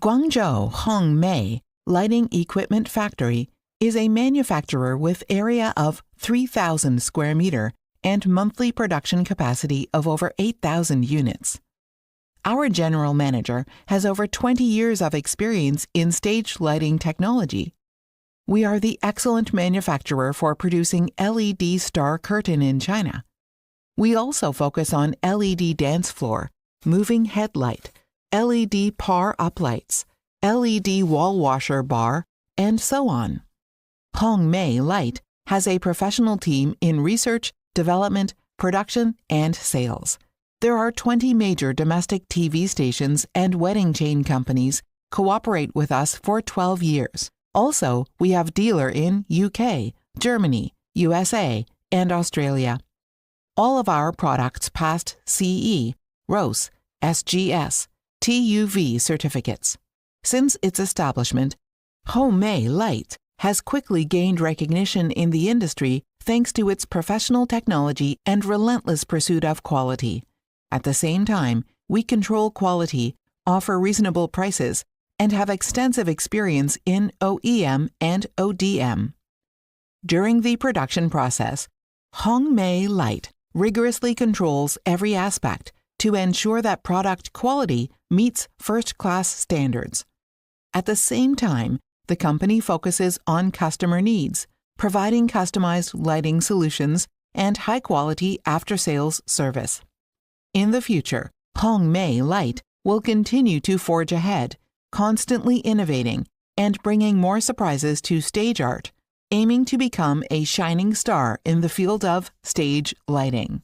Guangzhou Hongmei Lighting Equipment Factory is a manufacturer with area of 3,000 square meter and monthly production capacity of over 8,000 units. Our general manager has over 20 years of experience in stage lighting technology. We are the excellent manufacturer for producing LED star curtain in China. We also focus on LED dance floor, moving headlight, LED par uplights, LED wall washer bar, and so on. Hongmei Light has a professional team in research, development, production, and sales. There are 20 major domestic TV stations and wedding chain companies cooperate with us for 12 years. Also, we have dealer in UK, Germany, USA, and Australia. All of our products passed CE Rohs SGS TUV certificates. Since its establishment, Homei Light has quickly gained recognition in the industry thanks to its professional technology and relentless pursuit of quality. At the same time, we control quality, offer reasonable prices, and have extensive experience in OEM and ODM. During the production process, Hongmei Light rigorously controls every aspect to ensure that product quality meets first-class standards. At the same time, the company focuses on customer needs, providing customized lighting solutions and high-quality after-sales service. In the future, Hongmei Light will continue to forge ahead, constantly innovating and bringing more surprises to stage art, aiming to become a shining star in the field of stage lighting.